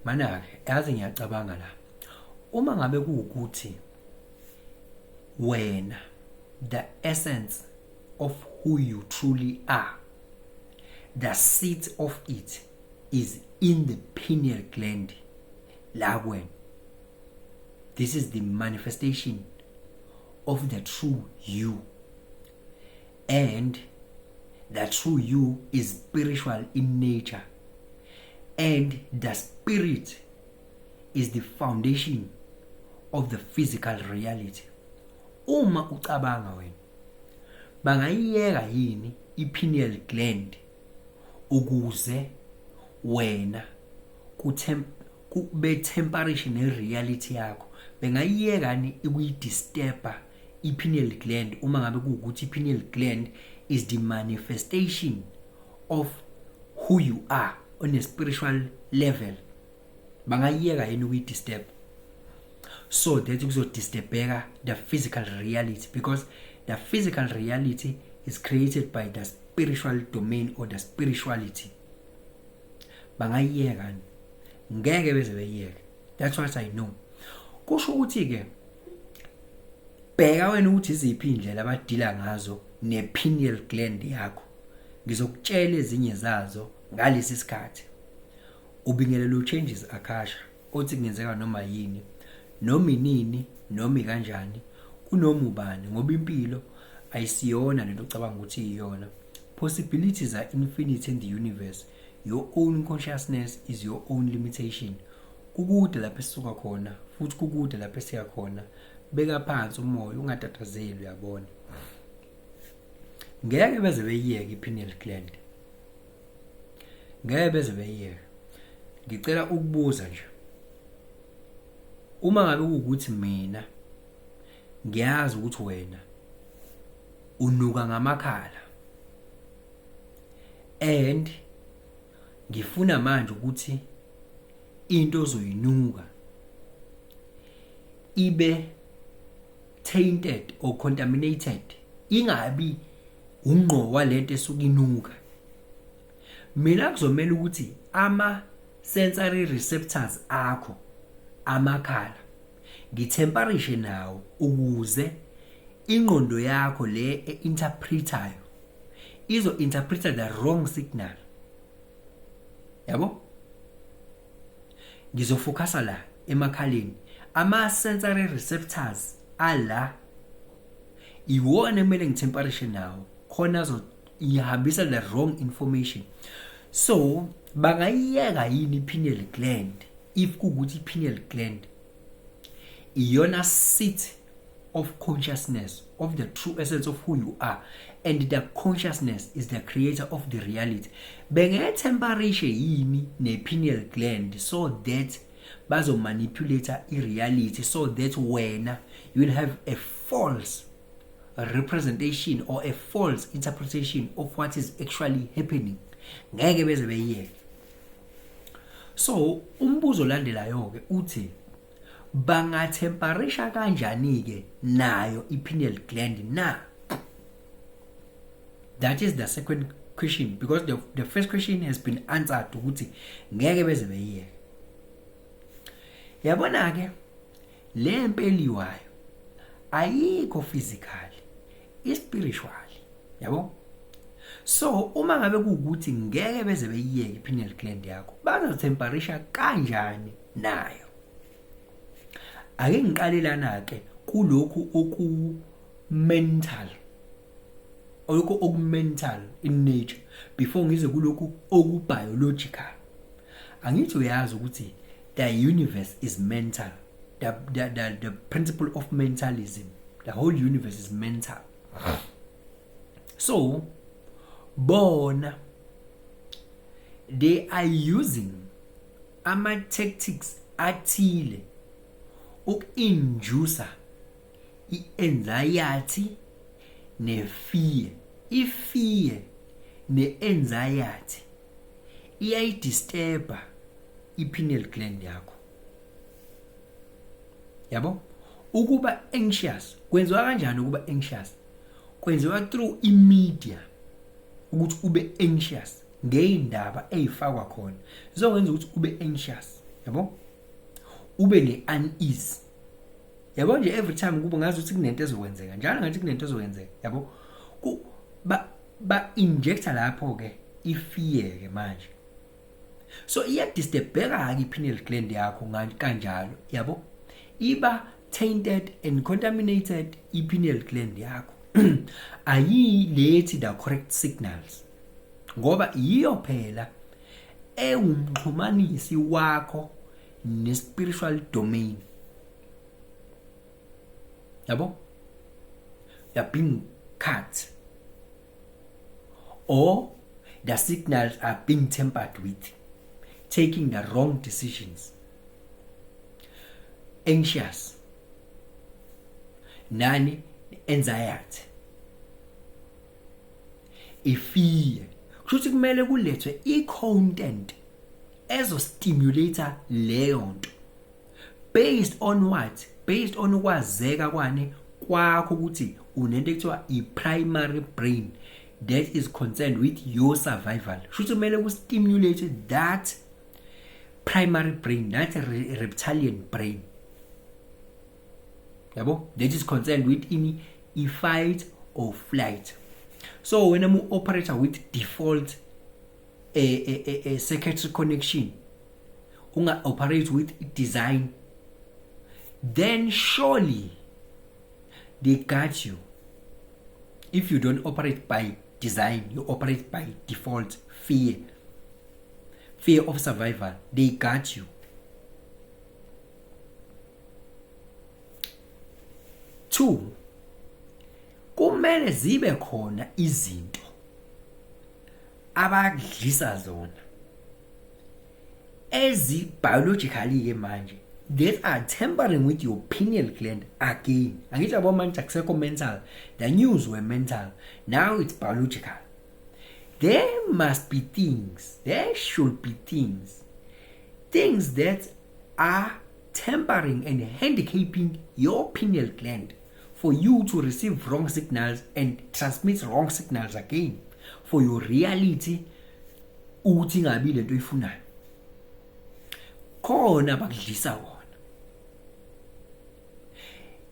Mana-ke yazi ngiyacabanga la. Uma ngabe kuwukuthi wena, the essence of who you truly are, the seat of it is in the pineal gland la kuwena. This is the manifestation of the true you. And the true you is spiritual in nature. And the spirit is the foundation of the physical reality. Uma ucabanga wena, bangayiyeka yini i-pineal gland ukuze wena kube temperature ne-reality yakho? Bengayiyeka ni ikuyidisturba i-pineal gland uma ngabe kuwukuthi i-pineal gland is the manifestation of who you are on a spiritual level? Bangayiyeka yini ukuyidisturb so that kuzodisturbeka the physical reality, because the physical reality is created by the spiritual domain or the spirituality. Bangayiyeka ni? Ngeke beze beyiyeke. That's what I know. Kusho ukuthi ke bheka wena ukuthi iziphi indlela abadila ngazo ne-pineal gland yakho. Ngizokutshela ezinye zazo ngalesi sikhathi. Ubingelelo changes Akasha othi kungenzeka noma yini, noma inini, noma kanjani, kunoma ubani, ngoba impilo ayisiyona lento ocabanga ukuthi iyona. Possibilities are infinite in the universe. Your own consciousness is your own limitation. Kukude lapho esisuka khona futhi kukude lapho esiya khona. Beka phansi umoya ungatatazeli, uyabona. Ngeke beze beyiyeke i-pineal gland. Ngeke beze beyiyeke. Ngicela ukubuza nje. Uma ngabe ukuthi mina ngiyazi ukuthi wena unuka ngamakhala, and ngifuna manje ukuthi into ozoyinuka ibe tainted or contaminated, ingabi ungqo walento esuka inuka, mina kuzomela ukuthi ama sensory receptors akho amakhala ngitemperature nawo ukuze ingqondo yakho le interpretayo izo interpreta the wrong signal. Yabo? Ngizofocasa la emakhaleni. Ama sensory receptors ala iwona kumele ngitemperature nawo khona zo ihambisa the wrong information. So bangayiyeka yini i-pineal gland if kukuthi i-pineal gland iyona seat of consciousness, of the true essence of who you are, and the consciousness is the creator of the reality? Benge-temperature yini ne-pineal gland so that bazo manipulate i-reality, so that wena you will have a false representation or a false interpretation of what is actually happening. Ngeke beze beyiyeke. So umbuzo landelayo ke uthi bangatemperature kanjani ke nayo i-pineal gland na? That is the second question, because the first question has been answered ukuthi ngeke beze beyiyeke. Yabona ke le mpeliwayo ayikho physical, i-spiritual. Yabo? So uma ngabe kuwukuthi ngeke beze beyiyeke i-pineal gland yakho, baza temperature kanjani nayo? Ake ngiqalelana ke kulokhu oku-mental, oku-mental in nature before ngize kulokhu oku-biological. Angithi uyazi ukuthi the universe is mental. The principle of mentalism, the whole universe is mental. So bona they are using ama-tactics athile uku-induce i-anxiety ne-fear. I-fear ne-anxiety iyayidisturba i-pineal gland yakho. Yabo? Ukuba anxious kwenziwa kanjani? Ukuba anxious kwenziwa through i-media ukuthi ube anxious ngeindaba ezifakwa khona zizokwenza ukuthi ube anxious. yabo, ube ne-unease, yabo nje every time kube ngazi ukuthi kunento ezokwenzeka njalo ngathi kunento ezokwenzeka, yabo ba-injecta lapho ke ifear ke manje. So iyadisturbeka ke i-pineal gland yakho kanjalo, yabo, iba tainted and contaminated i-pineal gland yakho. Ayilethi the correct signals ngoba yiyo phela ewumxhumanisi wakho ne-spiritual domain, yabo. You're being cut or the signals are being tampered with, taking the wrong decisions. Anxious, nani, anxiety, ifear. Kushuthi kumele kulethwe i-content ezostimulator leyo nto based on what? Based on ukwazeka kwane kwakho ukuthi unento ekuthiwa i-primary brain that is concerned with your survival. Kushuthi kumele kustimulate that primary brain, that reptilian brain, yabo, that is concerned with fight or flight. So when I'm operator with default a circuitry connection, unga operate with design, then surely they got you. If you don't operate by design, you operate by default, fear of survival, they got you. 2, kumele zibe khona izinto abadlisa zona ezi-biologically ke manje that are tampering with your pineal gland again. Angithi yabo manje akusekho mental, the news were mental, now it's biological. There must be things, there should be things that are tampering and handicapping your pineal gland for you to receive wrong signals and transmit wrong signals again for your reality ukuthi ngabi lento oyifunayo. Khona bakudlisa wona.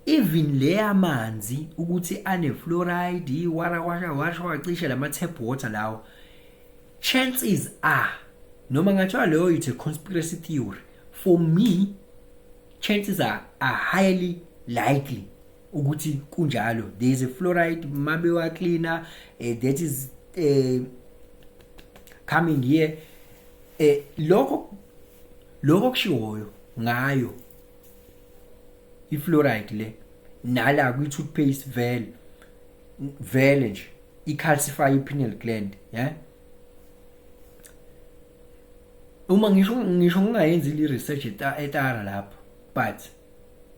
Even le amanzi ukuthi ane fluoride washa wacishe lama tap water lawo, chances are, noma ngathiwa leyo it's a conspiracy theory, for me chances are highly likely ukuthi kunjalo. There is a fluoride mabe wa cleaner that is coming here, lokho kushiwoyo ngayo i-fluoride le nala kwi-toothpaste vele nje i-calcify i-pineal gland, yeah. Uma ngisho ngingayenzi i-research etara lapho, but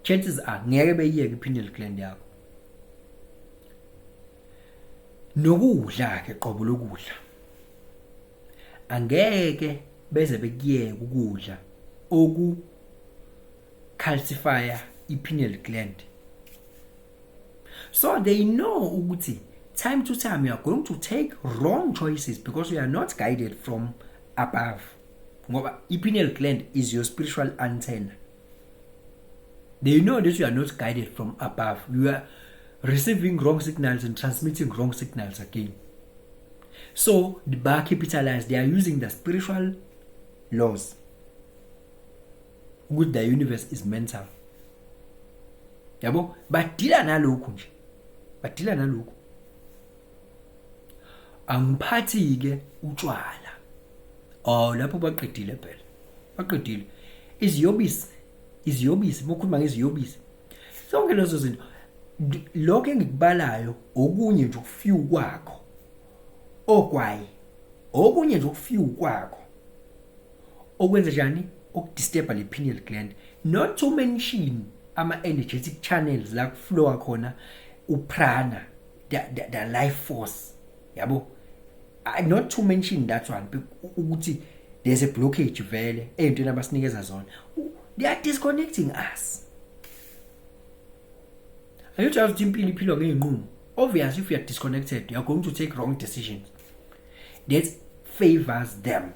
chances are ngeke beyiyeke i-pineal gland yakho. Nokudla ke qobo lokudla angeke beze bekuyeke ukudla oku calcify i-pineal gland. So they know ukuthi time to time you are going to take wrong choices because you are not guided from above. Ngoba i-pineal gland is your spiritual antenna. They know that you are not guided from above. You are receiving wrong signals and transmitting wrong signals again. So the bar capitalized, they are using the spiritual laws. Good, the universe is mental. Yabo, badila nalokhu nje. Badila nalokhu. Angiphathi ke utshwala. Oh, lapho baqedile phela. Baqedile. Iziyobisi, mokhuluma ngeziyobisi. Sonke lezo zinto lokho engikubalayo okunye nje ukufew kwakho. Okwayi. Okunye nje ukufew kwakho. Okwenza njani? Okudisturb le pineal gland. Not to mention ama-energetic channels la flow khona uprana, the life force, yabo. Not to mention that one ukuthi there's a blockage vele eyintweni abasinikeza zona. They are disconnecting us. Are you have impilo iphilwa ngeenqumo? Obviously, if you are disconnected, you are going to take wrong decisions that favors them.